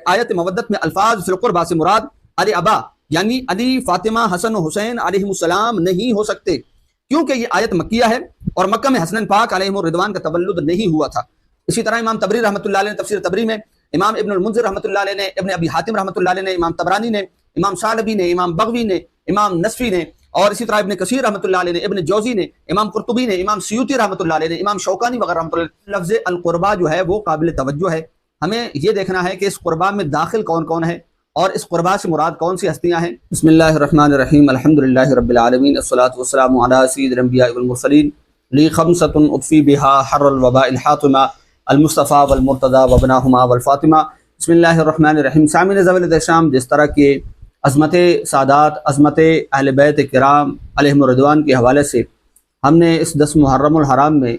آیت مودت میں الفاظ فی القربہ سے مراد علی ابا یعنی علی، فاطمہ، حسن و حسین علیہ السلام نہیں ہو سکتے، کیونکہ یہ آیت مکیہ ہے اور مکہ میں حسنین پاک علیہم الرضوان کا تولد نہیں ہوا تھا۔ اسی طرح امام تبری رحمۃ اللہ علیہ نے تفسیر تبری میں، امام ابن المنذر رحمۃ اللہ علیہ نے، ابن ابی حاتم رحمۃ اللہ علیہ نے، امام طبرانی نے، امام شالبی نے، امام بغوی نے، امام نصفی نے، اور اسی طرح ابن کثیر رحمۃ اللہ علیہ نے، ابن جوزی نے، امام قرطبی نے، امام سیوطی رحمۃ اللہ علیہ نے، امام شوکانی وغیرہ رحمۃ اللہ علیہ۔ لفظ القربہ جو ہے وہ قابل توجہ ہے، ہمیں یہ دیکھنا ہے کہ اس قربہ میں داخل کون کون ہے اور اس قربہ سے مراد کون سی ہستیاں ہیں۔ بسم اللہ الرحمن الرحیم، الحمدللہ رب العالمین، الصلاۃ والسلام علی سید الانبیاء والمرسلین، لی خمسۃ اطفی بہا حر الوباء الحاطمہ، المصطفیٰ والمرتضیٰ وابناہما والفاطمہ۔ بسم اللہ الرحمن الرحیم۔ سامعین ذویل احترام، جس طرح کے عظمت سادات، عظمت اہل بیت کرام علیہم الرضوان کے حوالے سے ہم نے اس 10 محرم الحرام میں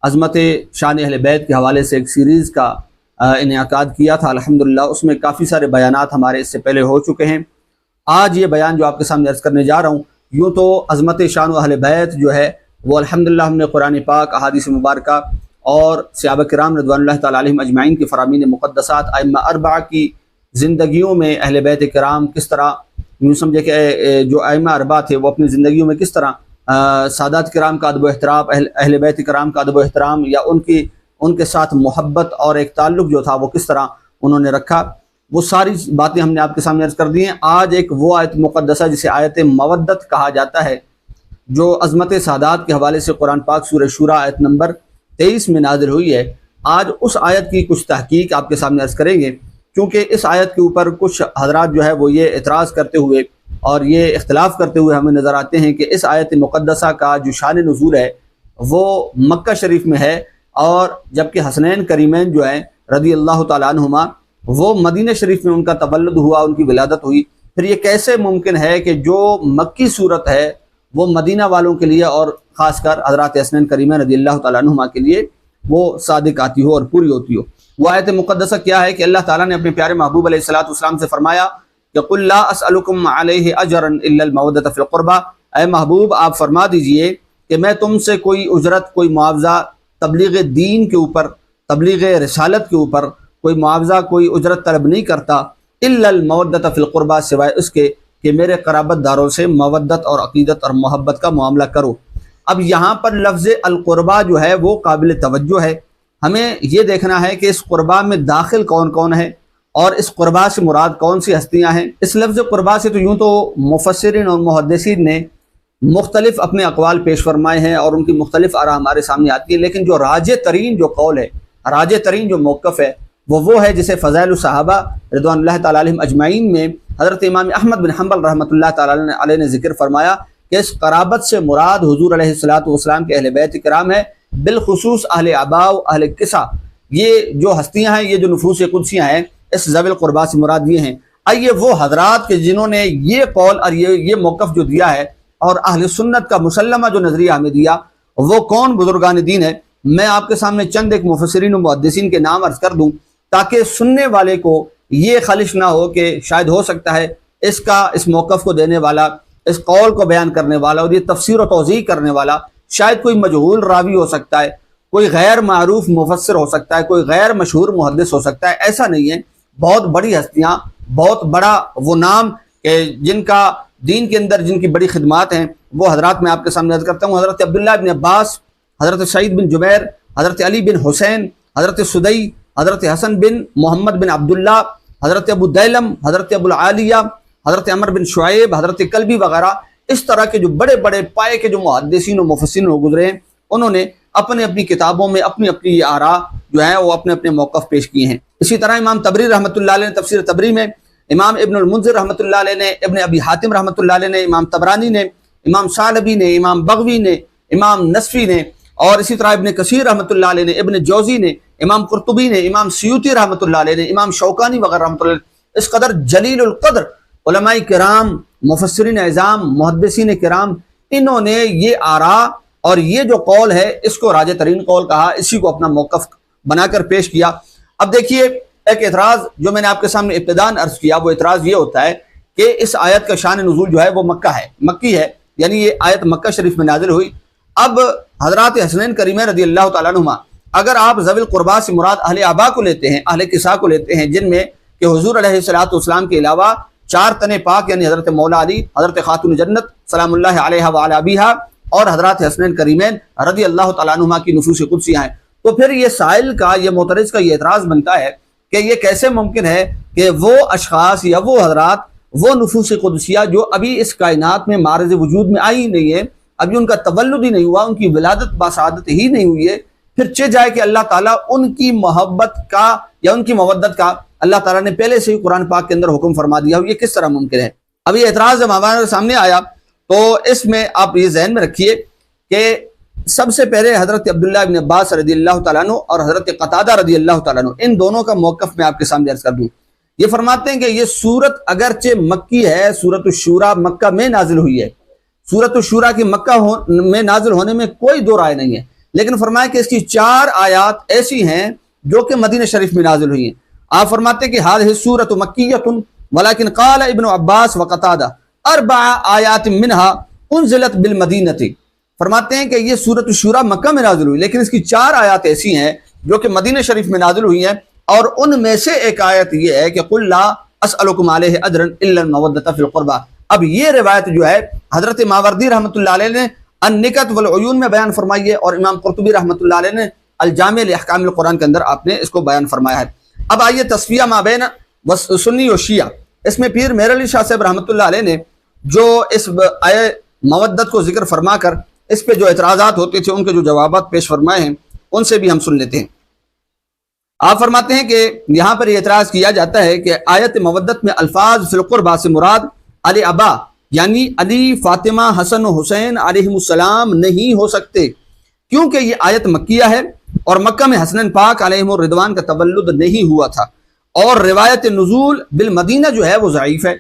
عظمت شان اہل بیت کے حوالے سے ایک سیریز کا انعقاد کیا تھا، الحمدللہ اس میں کافی سارے بیانات ہمارے اس سے پہلے ہو چکے ہیں۔ آج یہ بیان جو آپ کے سامنے عرض کرنے جا رہا ہوں، یوں تو عظمت شان و اہل بیت جو ہے وہ الحمدللہ ہم نے قرآن پاک، احادیث مبارکہ اور صحابہ کرام رضوان اللہ تعالیٰ علیہم اجمعین کی فرامین مقدسات، ائمہ اربعہ کی زندگیوں میں اہل بیت کرام کس طرح، یوں سمجھے کہ جو ائمہ اربعہ تھے وہ اپنی زندگیوں میں کس طرح سادات کرام کا ادب و احترام، اہل بیت کرام کا ادب و احترام یا ان کے ساتھ محبت اور ایک تعلق جو تھا وہ کس طرح انہوں نے رکھا، وہ ساری باتیں ہم نے آپ کے سامنے عرض کر دی ہیں۔ آج ایک وہ آیت مقدسہ جسے آیت مودت کہا جاتا ہے، جو عظمت سادات کے حوالے سے قرآن پاک سورہ شورى آیت نمبر 23 میں نازل ہوئی ہے، آج اس آیت کی کچھ تحقیق آپ کے سامنے عرض کریں گے، کیونکہ اس آیت کے اوپر کچھ حضرات جو ہے وہ یہ اعتراض کرتے ہوئے اور یہ اختلاف کرتے ہوئے ہمیں نظر آتے ہیں کہ اس آیت مقدسہ کا جو شان نزول ہے وہ مکہ شریف میں ہے، اور جبکہ حسنین کریمین جو ہیں رضی اللہ تعالیٰ عنہما وہ مدینہ شریف میں ان کا تولد ہوا، ان کی ولادت ہوئی۔ پھر یہ کیسے ممکن ہے کہ جو مکی صورت ہے وہ مدینہ والوں کے لیے اور خاص کر حضرات حسنین کریمین رضی اللہ تعالیٰ عنہما کے لیے وہ صادق آتی ہو اور پوری ہوتی ہو؟ وہ آیت مقدسہ کیا ہے کہ اللہ تعالیٰ نے اپنے پیارے محبوب علیہ الصلوۃ والسلام سے فرمایا کہ قل لا اسألکم علیہ اجرا الا المودۃ فی القربہ، اے محبوب آپ فرما دیجئے کہ میں تم سے کوئی اجرت، کوئی معاوضہ تبلیغ دین کے اوپر، تبلیغ رسالت کے اوپر کوئی معاوضہ، کوئی اجرت طلب نہیں کرتا، الا المودۃ فی القربہ، سوائے اس کے کہ میرے قرابت داروں سے مودت اور عقیدت اور محبت کا معاملہ کرو۔ اب یہاں پر لفظ القربہ جو ہے وہ قابل توجہ ہے، ہمیں یہ دیکھنا ہے کہ اس قربہ میں داخل کون کون ہے اور اس قربہ سے مراد کون سی ہستیاں ہیں۔ اس لفظ قربہ سے تو یوں تو مفسرین اور محدثین نے مختلف اپنے اقوال پیش فرمائے ہیں اور ان کی مختلف آراء ہمارے سامنے آتی ہے، لیکن جو راجح ترین جو قول ہے، راجح ترین جو موقف ہے وہ ہے جسے فضائل الصحابہ رضوان اللہ تعالیٰ علیہم اجمعین میں حضرت امام احمد بن حنبل رحمۃ اللہ تعالیٰ علیہ نے ذکر فرمایا کہ اس قرابت سے مراد حضور علیہ الصلوۃ والسلام کے اہل بیت کرام ہے، بالخصوص اہل عبا و اہل قصہ، یہ جو ہستیاں ہیں، یہ جو نفوس قدسیاں ہیں، اس ذوی القربہ سے مراد یہ ہیں۔ آئیے وہ حضرات کے جنہوں نے یہ قول اور یہ موقف جو دیا ہے اور اہل سنت کا مسلمہ جو نظریہ ہمیں دیا، وہ کون بزرگان دین ہے، میں آپ کے سامنے چند ایک مفسرین و محدثین کے نام عرض کر دوں تاکہ سننے والے کو یہ خلش نہ ہو کہ شاید ہو سکتا ہے اس موقف کو دینے والا، اس قول کو بیان کرنے والا اور یہ تفسیر و توضیح کرنے والا شاید کوئی مجہول راوی ہو سکتا ہے، کوئی غیر معروف مفسر ہو سکتا ہے، کوئی غیر مشہور محدث ہو سکتا ہے۔ ایسا نہیں ہے، بہت بڑی ہستیاں، بہت بڑا وہ نام کہ جن کا دین کے اندر جن کی بڑی خدمات ہیں، وہ حضرات میں آپ کے سامنے عرض کرتا ہوں۔ حضرت عبداللہ بن عباس، حضرت سعید بن جبیر، حضرت علی بن حسین، حضرت سدی، حضرت حسن بن محمد بن عبداللہ، حضرت ابو دیلم، حضرت ابو العالیہ، حضرت عمر بن شعیب، حضرت کلبی وغیرہ، اس طرح کے جو بڑے بڑے پائے کے جو محدثین و مفسرین ہو گزرے ہیں، انہوں نے اپنے اپنی کتابوں میں اپنی اپنی آراء جو ہیں وہ اپنے اپنے موقف پیش کیے ہیں۔ اسی طرح امام تبری رحمۃ اللہ علیہ نے تفسیر تبری میں، امام ابن المنذر رحمۃ اللہ علیہ نے، ابن ابی حاتم رحمۃ اللہ علیہ نے، امام طبرانی نے، امام شالبی نے، امام بغوی نے، امام نصفی نے، اور اسی طرح ابن کثیر رحمۃ اللہ علیہ نے، ابن جوزی نے، امام قرطبی نے، امام سیوطی رحمۃ اللہ علیہ نے، امام شوکانی وغیرہ رحمۃ اللہ علیہ، اس قدر جلیل القدر علماء کرام، مفسرین اعظام، محدثین کرام، انہوں نے یہ آراء اور یہ جو قول ہے اس کو راجح ترین قول کہا، اسی کو اپنا موقف بنا کر پیش کیا۔ اب دیکھیے ایک اعتراض جو میں نے آپ کے سامنے ابتداءً عرض کیا، وہ اعتراض یہ ہوتا ہے کہ اس آیت کا شان نزول جو ہے وہ مکہ ہے، مکی ہے، یعنی یہ آیت مکہ شریف میں نازل ہوئی۔ اب حضرات حسنین کریمین رضی اللہ تعالیٰ عنہما، اگر آپ ذوی القربہ سے مراد اہل عبا کو لیتے ہیں، اہل قصہ کو لیتے ہیں، جن میں کہ حضور علیہ الصلوۃ والسلام کے علاوہ 4 تن پاک یعنی حضرت مولا علی، حضرت خاتون جنت سلام اللہ علیہ وعلی ابیہا اور حضرات حسنین کریمین رضی اللہ تعالیٰ عنہما کی نفوس قدسیہ ہیں۔ تو پھر یہ سائل کا، یہ معترض کا یہ اعتراض بنتا ہے کہ یہ کیسے ممکن ہے کہ وہ اشخاص یا وہ حضرات، وہ نفوس قدسیہ جو ابھی اس کائنات میں معرض وجود میں آئی ہی نہیں ہے، ابھی ان کا تولد ہی نہیں ہوا، ان کی ولادت باسعادت ہی نہیں ہوئی ہے، پھر چہ جائے کہ اللہ تعالیٰ ان کی محبت کا یا ان کی مودت کا اللہ تعالیٰ نے پہلے سے ہی قرآن پاک کے اندر حکم فرما دیا ہو، یہ کس طرح ممکن ہے؟ اب یہ اعتراض جب ہمارے سامنے آیا تو اس میں آپ یہ ذہن میں رکھیے کہ سب سے پہلے حضرت عبداللہ ابن عباس رضی اللہ تعالیٰ عنہ اور حضرت قتادہ رضی اللہ تعالیٰ عنہ، ان دونوں کا موقف میں آپ کے سامنے عرض کر دوں۔ یہ فرماتے ہیں کہ یہ سورت اگرچہ مکی ہے، سورت الشورى مکہ میں نازل ہوئی ہے، سورت الشورى کی مکہ میں نازل ہونے میں کوئی دو رائے نہیں ہے، لیکن فرمایا کہ اس کی 4 آیات ایسی ہیں جو کہ مدینہ شریف میں نازل ہوئی ہیں۔ آپ فرماتے ہیں کہ هذه السورة مکیۃ ولكن قال ابن عباس وقتادہ 4 آیات منها انزلت بالمدینہ۔ فرماتے ہیں کہ یہ سورت الشورى مکہ میں نازل ہوئی، لیکن اس کی 4 آیات ایسی ہیں جو کہ مدینہ شریف میں نازل ہوئی ہیں، اور ان میں سے ایک آیت یہ ہے کہ قل لا اسألکم علیہ اجرا الا المودۃ فی القربى۔ اب یہ روایت جو ہے حضرت ماوردی رحمۃ اللہ علیہ نے النکت والعیون میں بیان فرمائی ہے، اور امام قرطبی رحمۃ اللہ علیہ نے الجامع لاحکام القرآن کے اندر آپ نے اس کو بیان فرمایا ہے۔ اب آئیے تصفیہ ما بین سنی و شیعہ، اس میں پیر مہر علی شاہ صاحب رحمۃ اللہ علیہ نے جو اس مودت کو ذکر فرما کر اس پہ جو اعتراضات ہوتے تھے ان کے جو جوابات پیش فرمائے ہیں ان سے بھی ہم سن لیتے ہیں۔ آپ فرماتے ہیں کہ یہاں پر یہ اعتراض کیا جاتا ہے کہ آیت مودت میں الفاظ فی القربہ سے مراد علی ابا یعنی علی، فاطمہ، حسن و حسین علیہم السلام نہیں ہو سکتے، کیونکہ یہ آیت مکیہ ہے اور مکہ میں حسنین پاک علیہم الرضوان کا تولد نہیں ہوا تھا، اور روایت نزول بالمدینہ جو ہے وہ ضعیف ہے۔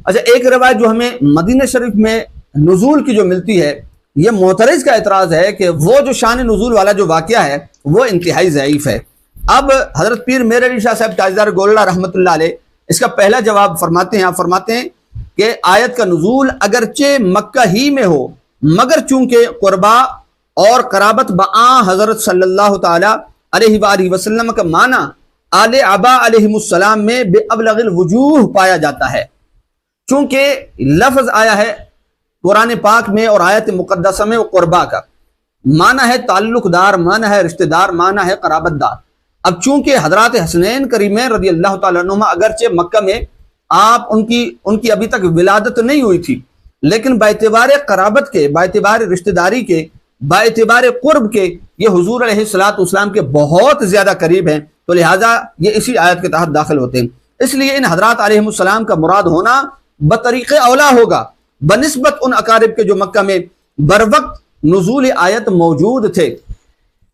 اچھا، ایک روایت جو ہمیں مدینہ شریف میں نزول کی جو ملتی ہے، یہ معترض کا اعتراض ہے کہ وہ جو شان نزول والا جو واقعہ ہے وہ انتہائی ضعیف ہے۔ اب حضرت پیر مہر علی شاہ صاحب تاجدار گولڑہ رحمۃ اللہ علیہ اس کا پہلا جواب فرماتے ہیں، آپ فرماتے ہیں کہ آیت کا نزول اگرچہ مکہ ہی میں ہو، مگر چونکہ قربا اور قرابت بآں حضرت صلی اللہ تعالی علیہ وآلہ وسلم کا معنی آل ابا علیہم السلام میں بے ابلغ الوجوہ پایا جاتا ہے، چونکہ لفظ آیا ہے قرآن پاک میں اور آیت مقدسہ میں وہ قربا کا معنی ہے تعلق دار، معنی ہے رشتہ دار، معنی ہے قرابت دار۔ اب چونکہ حضرات حسنین کریمین رضی اللہ تعالیٰ عنہما اگرچہ مکہ میں آپ ان کی ابھی تک ولادت نہیں ہوئی تھی، لیکن باعتبار قرابت کے، باعتبار رشتہ داری کے، باعتبار قرب کے یہ حضور علیہ الصلوۃ والسلام کے بہت زیادہ قریب ہیں، تو لہٰذا یہ اسی آیت کے تحت داخل ہوتے ہیں۔ اس لیے ان حضرات علیہ السلام کا مراد ہونا بطریق اولا ہوگا بنسبت ان اقارب کے جو مکہ میں بروقت نزول آیت موجود تھے۔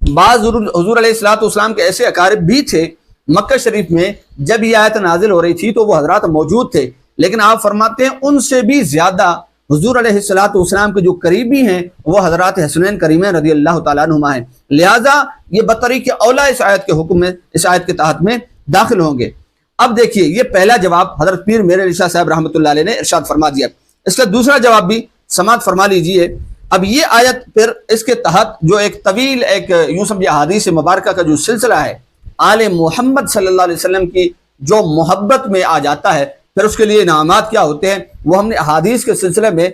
بعض حضور علیہ الصلوۃ والسلام کے ایسے اقارب بھی تھے مکہ شریف میں جب یہ آیت نازل ہو رہی تھی تو وہ حضرات موجود تھے، لیکن آپ فرماتے ہیں ان سے بھی زیادہ حضور علیہ الصلوۃ والسلام کے جو قریبی ہیں وہ حضرات حسنین کریمین رضی اللہ تعالیٰ عنہما ہیں، لہٰذا یہ بطریق اولا اس آیت کے حکم میں، اس آیت کے تحت میں داخل ہوں گے۔ اب دیکھیے یہ پہلا جواب حضرت پیر مہر علی شاہ صاحب رحمۃ اللہ علیہ نے ارشاد فرما دیا، اس کا دوسرا جواب بھی سماعت فرما لیجئے۔ اب یہ آیت پھر اس کے تحت جو ایک طویل ایک یوں سمجھے احادیث مبارکہ کا جو سلسلہ ہے آل محمد صلی اللہ علیہ وسلم کی جو محبت میں آ جاتا ہے، پھر اس کے لیے انعامات کیا ہوتے ہیں وہ ہم نے احادیث کے سلسلے میں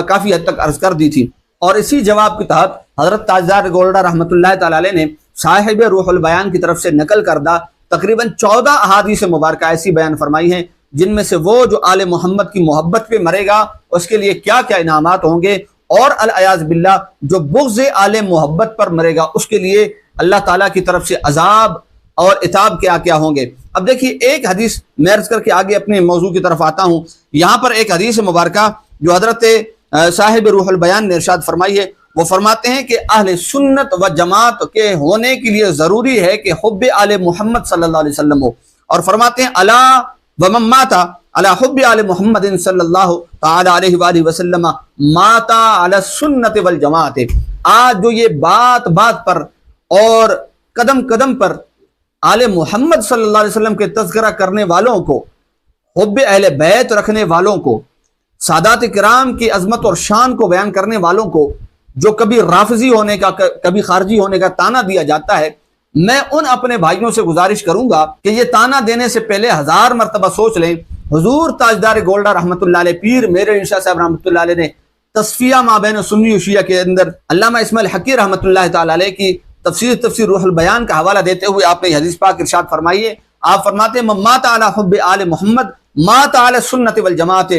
کافی حد تک عرض کر دی تھی، اور اسی جواب کے تحت حضرت تاجدار گولڑہ رحمۃ اللہ تعالی علیہ نے صاحب روح البیان کی طرف سے نقل کردہ تقریباً 14 احادیث مبارکہ ایسی بیان فرمائی ہیں جن میں سے وہ جو آل محمد کی محبت پہ مرے گا اس کے لیے کیا کیا انعامات ہوں گے، اور العیاذ باللہ جو بغض آل محبت پر مرے گا اس کے لیے اللہ تعالیٰ کی طرف سے عذاب اور عتاب کیا کیا ہوں گے۔ اب دیکھیے ایک حدیث میں عرض کر کے آگے اپنے موضوع کی طرف آتا ہوں۔ یہاں پر ایک حدیث مبارکہ جو حضرت صاحب روح البیان نے ارشاد فرمائی ہے، وہ فرماتے ہیں کہ اہل سنت و جماعت کے ہونے کے لیے ضروری ہے کہ حب آل محمد صلی اللہ علیہ وسلم ہو، اور فرماتے ہیں الا ومن مات علی حب آل محمد صلی اللہ تعالی علیہ وآلہ وسلم مات علی السنت والجماعت۔ آج جو یہ بات بات پر اور قدم قدم پر آل محمد صلی اللہ علیہ وسلم کے تذکرہ کرنے والوں کو، حب اہل بیت رکھنے والوں کو، سادات کرام کی عظمت اور شان کو بیان کرنے والوں کو جو کبھی رافضی ہونے کا کبھی خارجی ہونے کا تانا دیا جاتا ہے، میں ان اپنے بھائیوں سے گزارش کروں گا کہ یہ تانا دینے سے پہلے 1000 مرتبہ سوچ لیں حضور تاجدار گولڈا رحمۃ اللہ علیہ، پیر میرے شاہ صاحب رحمۃ اللہ علیہ نے تصفیہ مابین سنی و شیعہ کے اندر علامہ اسماعیل حقی رحمۃ اللہ تعالی علیہ کی تفسیر روح البیان کا حوالہ دیتے ہوئے آپ نے یہ حدیث پاک ارشاد فرمائی ہے۔ آپ فرماتے ہیں مات علی حب آل محمد مات علی سنت والجماعت،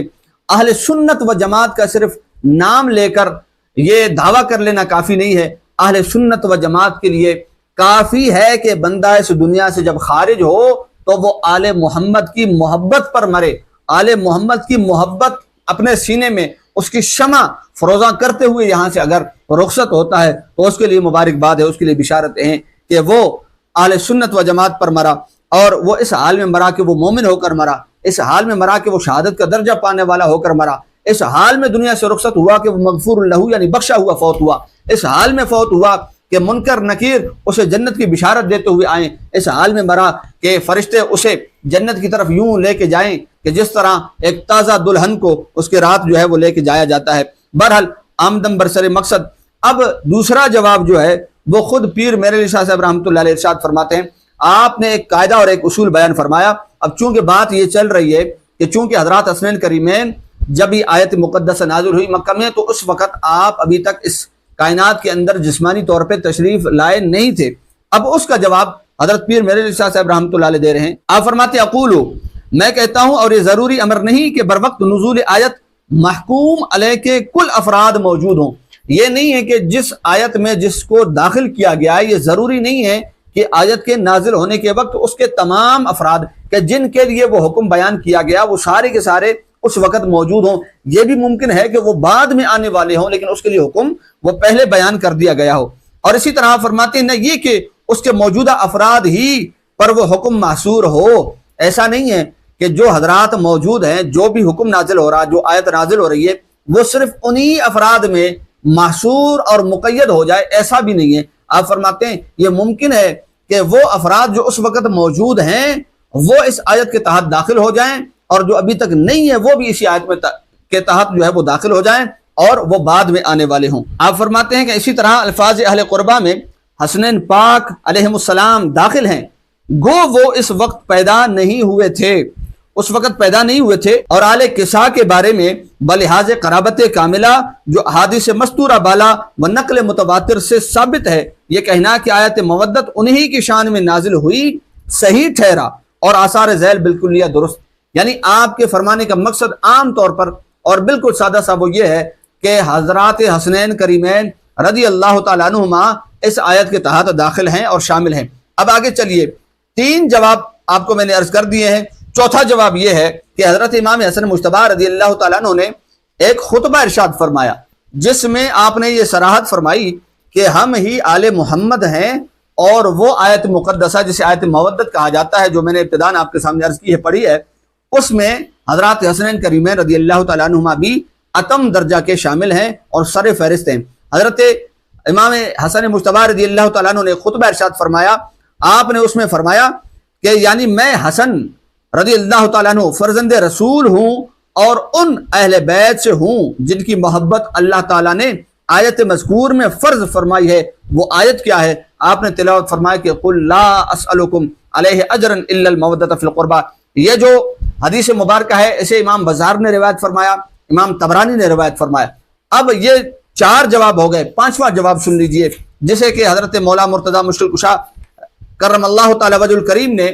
اہل سنت و جماعت کا صرف نام لے کر یہ دعویٰ کر لینا کافی نہیں ہے، اہل سنت و جماعت کے لیے کافی ہے کہ بندہ اس دنیا سے جب خارج ہو تو وہ آل محمد کی محبت پر مرے، آل محمد کی محبت اپنے سینے میں اس کی شمع فروزاں کرتے ہوئے یہاں سے اگر رخصت ہوتا ہے تو اس کے لیے مبارکباد ہے، اس کے لیے بشارتیں ہیں کہ وہ اہل سنت و جماعت پر مرا، اور وہ اس حال میں مرا کہ وہ مومن ہو کر مرا، اس حال میں مرا کہ وہ شہادت کا درجہ پانے والا ہو کر مرا، اس حال میں دنیا سے رخصت ہوا کہ وہ مغفور لہو یعنی بخشا ہوا فوت ہوا، اس حال میں فوت ہوا کہ منکر نکیر اسے جنت کی بشارت دیتے ہوئے آئیں، اس حال میں مرا کہ فرشتے اسے جنت کی طرف یوں لے کے جائیں کہ جس طرح ایک تازہ دلہن کو اس کے رات جو ہے وہ لے کے جایا جاتا ہے۔ بہرحال آمدن برسر مقصد، اب دوسرا جواب جو ہے وہ خود پیر میرے شاہ صاحب رحمۃ اللہ علیہ ارشاد فرماتے ہیں، آپ نے ایک قاعدہ اور ایک اصول بیان فرمایا۔ اب چونکہ بات یہ چل رہی ہے کہ چونکہ حضرات حسنین کریمین جب یہ آیت مقدسہ نازل ہوئی مکہ میں تو اس وقت آپ ابھی تک اس کائنات کے اندر جسمانی طور پہ تشریف لائے نہیں تھے۔ اب اس کا جواب حضرت پیر میرے شاہ صاحب رحمۃ اللہ علیہ دے رہے ہیں۔ آپ فرماتے اقولو، میں کہتا ہوں اور یہ ضروری امر نہیں کہ بر وقت نزول آیت محکوم علیہ کے کل افراد موجود ہوں، یہ نہیں ہے کہ جس آیت میں جس کو داخل کیا گیا ہے یہ ضروری نہیں ہے کہ آیت کے نازل ہونے کے وقت اس کے تمام افراد کہ جن کے لیے وہ حکم بیان کیا گیا وہ سارے کے سارے اس وقت موجود ہوں، یہ بھی ممکن ہے کہ وہ بعد میں آنے والے ہوں لیکن اس کے لیے حکم وہ پہلے بیان کر دیا گیا ہو۔ اور اسی طرح فرماتے ہیں نہ یہ کہ اس کے موجودہ افراد ہی پر وہ حکم محصور ہو، ایسا نہیں ہے کہ جو حضرات موجود ہیں جو بھی حکم نازل ہو رہا جو آیت نازل ہو رہی ہے وہ صرف انہی افراد میں محصور اور مقید ہو جائے، ایسا بھی نہیں ہے۔ آپ فرماتے ہیں یہ ممکن ہے کہ وہ افراد جو اس وقت موجود ہیں وہ اس آیت کے تحت داخل ہو جائیں اور جو ابھی تک نہیں ہے وہ بھی اسی آیت میں کے تحت جو ہے وہ داخل ہو جائیں اور وہ بعد میں آنے والے ہوں۔ آپ فرماتے ہیں کہ اسی طرح الفاظ اہل قربہ میں حسنین پاک علیہم السلام داخل ہیں، گو وہ اس وقت پیدا نہیں ہوئے تھے، اس وقت پیدا نہیں ہوئے تھے۔ اور آل کسا کے بارے میں بلحاظ قرابت کاملہ جو احادیث مستورہ بالا و نقل متواتر سے ثابت ہے، یہ کہنا کہ آیت مودت انہی کی شان میں نازل ہوئی صحیح ٹھہرا اور آثار ذیل بالکل یہ درست، یعنی آپ کے فرمانے کا مقصد عام طور پر اور بالکل سادہ سا وہ یہ ہے کہ حضرات حسنین کریمین رضی اللہ تعالیٰ عنہما اس آیت کے تحت داخل ہیں اور شامل ہیں۔ اب آگے چلیے، 3 جواب آپ کو میں نے عرض کر دیے ہیں۔ چوتھا جواب یہ ہے کہ حضرت امام حسن مجتبی رضی اللہ تعالیٰ عنہ نے ایک خطبہ ارشاد فرمایا جس میں آپ نے یہ صراحت فرمائی کہ ہم ہی آل محمد ہیں، اور وہ آیت مقدسہ جسے آیت مودت کہا جاتا ہے جو میں نے ابتداً آپ کے سامنے عرض کی ہے پڑھی ہے، اس میں حضرات حسنین کریمین رضی اللہ تعالیٰ عنہما بھی اتم درجہ کے شامل ہیں اور سر فہرست ہیں۔ حضرت امام حسن مجتبی رضی اللہ تعالیٰ عنہ نے خطبہ ارشاد فرمایا، آپ نے اس میں فرمایا کہ یعنی میں حسن رضی اللہ تعالیٰ عنہ فرزند رسول ہوں اور ان اہل بیت سے ہوں جن کی محبت اللہ تعالیٰ نے آیت مذکور میں فرض فرمائی ہے۔ وہ آیت کیا ہے؟ آپ نے تلاوت فرمایا کہ قل لا اسألکم علیہ اجرا الا المودۃ فی القربى، یہ جو حدیث مبارکہ ہے اسے امام بزار نے روایت فرمایا، امام طبرانی نے روایت فرمایا۔ اب یہ 4 جواب ہو گئے، 5واں جواب سن لیجئے جسے کہ حضرت مولا مرتضی مشکل کشا کرم اللہ تعالی وجہ الکریم نے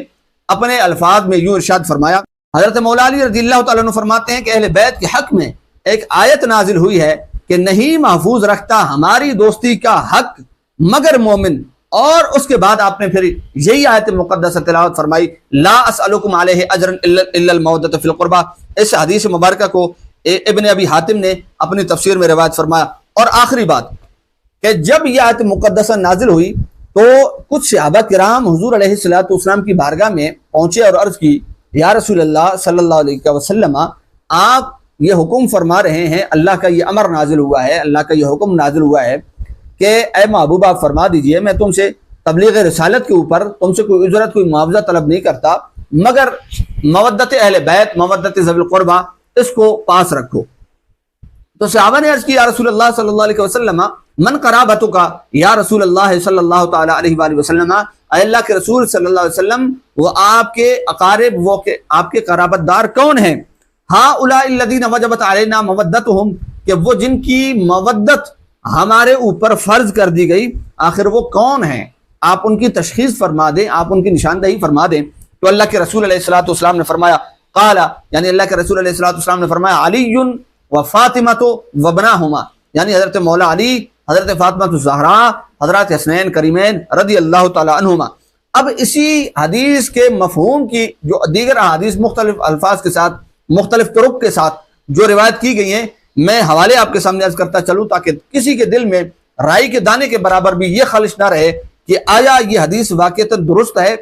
اپنے الفاظ میں یوں ارشاد فرمایا۔ حضرت مولا علی رضی اللہ تعالیٰ عنہ فرماتے ہیں کہ اہل بیت کے حق میں ایک آیت نازل ہوئی ہے کہ نہیں محفوظ رکھتا ہماری دوستی کا حق مگر مومن، اور اس کے بعد آپ نے پھر یہی آیت مقدسہ تلاوت فرمائی لا اسألکم علیہ اجرا الا المودۃ فی القربى۔ اس حدیث مبارکہ کو ابن ابی حاتم نے اپنی تفسیر میں روایت فرمایا۔ اور آخری بات کہ جب یہ آیت مقدسہ نازل ہوئی تو کچھ صحابہ کرام حضور علیہ الصلوۃ والسلام کی بارگاہ میں پہنچے اور عرض کی یا رسول اللہ صلی اللہ علیہ وسلم، آپ یہ حکم فرما رہے ہیں، اللہ کا یہ امر نازل ہوا ہے، اللہ کا یہ حکم نازل ہوا ہے کہ اے محبوب آپ فرما دیجئے میں تم سے تبلیغ رسالت کے اوپر تم سے کوئی اجرت کوئی معاوضہ طلب نہیں کرتا مگر مودت اہل بیت مودت ذوی القربہ اس کو پاس رکھو۔ تو صحابہ نے عرض کی یا رسول اللہ صلی اللہ علیہ وسلم من قرابتک یا رسول اللہ صلی اللہ تعالی علیہ وآلہ وسلم، اے اللہ کے رسول صلی اللہ علیہ وسلم، وہ آپ کے اقارب، وہ آپ کے قرابت دار کون ہیں؟ ہؤلاء الذین وجبت علینا مودتہم، کہ وہ جن کی مودت ہمارے اوپر فرض کر دی گئی، آخر وہ کون ہیں؟ آپ ان کی تشخیص فرما دیں، آپ ان کی نشاندہی فرما دیں۔ تو اللہ کے رسول علیہ الصلوۃ والسلام نے فرمایا، قال، یعنی اللہ کے رسول علیہ الصلوۃ والسلام نے فرمایا، علی و فاطمۃ و ابناہما، یعنی حضرت مولا علی، حضرت فاطمہ الزہراء، حضرات حسنین کریمین رضی اللہ تعالی عنہما۔ اب اسی حدیث کے مفہوم کی جو دیگر احادیث مختلف الفاظ کے ساتھ، مختلف طرق کے ساتھ جو روایت کی گئی ہیں، میں حوالے آپ کے سامنے عرض کرتا چلوں تاکہ کسی کے دل میں رائی کے دانے کے برابر بھی یہ خلش نہ رہے کہ آیا یہ حدیث واقعتاً درست ہے،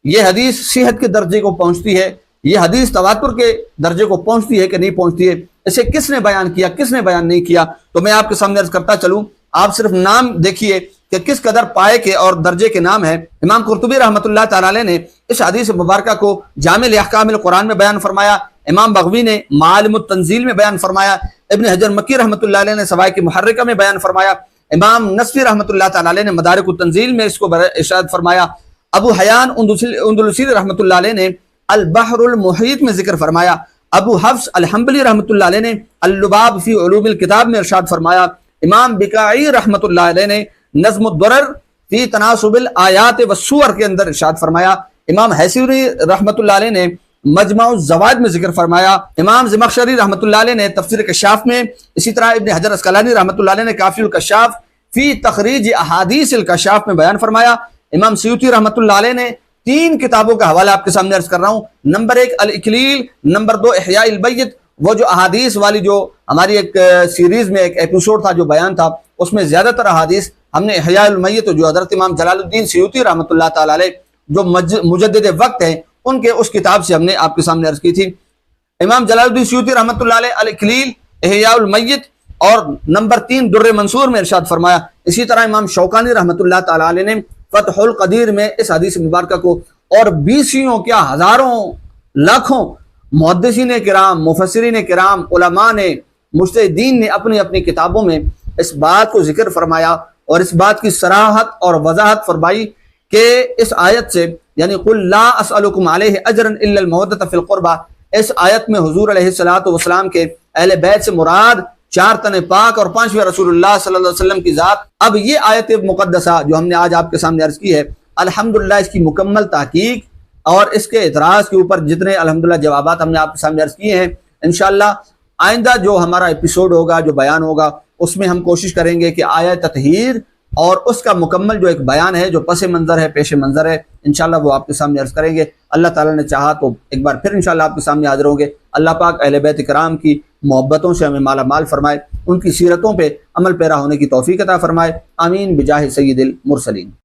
یہ حدیث صحت کے درجے کو پہنچتی ہے، یہ حدیث تواتر کے درجے کو پہنچتی ہے کہ نہیں پہنچتی ہے، اسے کس نے بیان کیا، کس نے بیان نہیں کیا۔ تو میں آپ کے سامنے عرض کرتا چلوں، آپ صرف نام دیکھیے کہ کس قدر پائے کے اور درجے کے نام ہیں۔ امام قرطبی رحمۃ اللہ تعالی علیہ نے اس حدیث مبارکہ کو جامع احکام القرآن میں بیان فرمایا، امام بغوی نے معالم التنزیل میں بیان فرمایا، ابن حجر مکی رحمۃ اللہ علیہ نے سوائق محرکہ میں بیان فرمایا، امام نصفی رحمۃ اللہ تعالی علیہ نے مدارک التنزیل میں اس کو ارشاد فرمایا، ابو حیان اندلسی رحمۃ اللہ علیہ نے البحر المحیط میں ذکر فرمایا، ابو حفص الحنبلی رحمۃ اللہ علیہ نے اللباب فی علوم الکتاب میں ارشاد فرمایا، امام بکائی رحمۃ اللہ علیہ نے نظم الدرر فی تناسب الآیات والسور کے اندر ارشاد فرمایا، امام حیثیری رحمۃ اللہ علیہ نے مجمع الزوائد میں ذکر فرمایا، امام زمخشری رحمۃ اللہ علیہ نے تفسیر کشاف میں، اسی طرح ابن حجر اسقلانی رحمۃ اللہ علیہ نے کافی الکشاف فی تخریج احادیث الکشاف میں بیان فرمایا، امام سیوطی رحمۃ اللہ علیہ نے 3 کتابوں کا حوالہ آپ کے سامنے عرض کر رہا ہوں، نمبر 1 الاکلیل، نمبر 2 احیاء البیت، وہ جو احادیث والی جو ہماری ایک سیریز میں ایک ایپیسوڈ تھا جو بیان تھا، اس میں زیادہ تر احادیث ہم نے احیاء المیت جو حضرت امام جلال الدین سیوطی رحمۃ اللہ تعالی علیہ جو مجدد وقت ہیں ان کے اس کتاب سے ہم نے آپ کے سامنے عرض کی تھی۔ امام جلال الدین سیوطی رحمۃ اللہ علیہ الاکلیل، احیاء المیت اور نمبر 3 در منصور میں ارشاد فرمایا، اسی طرح امام شوکانی رحمۃ اللہ تعالی علیہ نے فتح القدیر میں اس حدیث مبارکہ کو، اور بیسیوں کیا ہزاروں لاکھوں محدثین کرام، مفسرین کرام، علماء نے، مجتہدین نے اپنی اپنی کتابوں میں اس بات کو ذکر فرمایا اور اس بات کی صراحت اور وضاحت فرمائی کہ اس آیت سے، یعنی قل لا اسألکم علیہ اجرا الا المودۃ فی القربہ، اس آیت میں حضور علیہ الصلوۃ والسلام کے اہل بیت سے مراد 4 تن پاک اور 5ویں رسول اللہ صلی اللہ علیہ وسلم کی ذات۔ اب یہ آیت مقدسہ جو ہم نے آج آپ کے سامنے عرض کی ہے، الحمدللہ اس کی مکمل تحقیق اور اس کے اعتراض کے اوپر جتنے الحمدللہ جوابات ہم نے آپ کے سامنے عرض کیے ہیں، انشاءاللہ آئندہ جو ہمارا ایپیسوڈ ہوگا، جو بیان ہوگا، اس میں ہم کوشش کریں گے کہ آیت تطہیر اور اس کا مکمل جو ایک بیان ہے، جو پس منظر ہے، پیش منظر ہے، انشاءاللہ وہ آپ کے سامنے عرض کریں گے۔ اللہ تعالیٰ نے چاہا تو ایک بار پھر انشاءاللہ آپ کے سامنے حاضر ہوں گے۔ اللہ پاک اہل بیت کرام کی محبتوں سے ہمیں مالا مال فرمائے، ان کی سیرتوں پہ عمل پیرا ہونے کی توفیق عطا فرمائے، آمین بجاہ سید المرسلین۔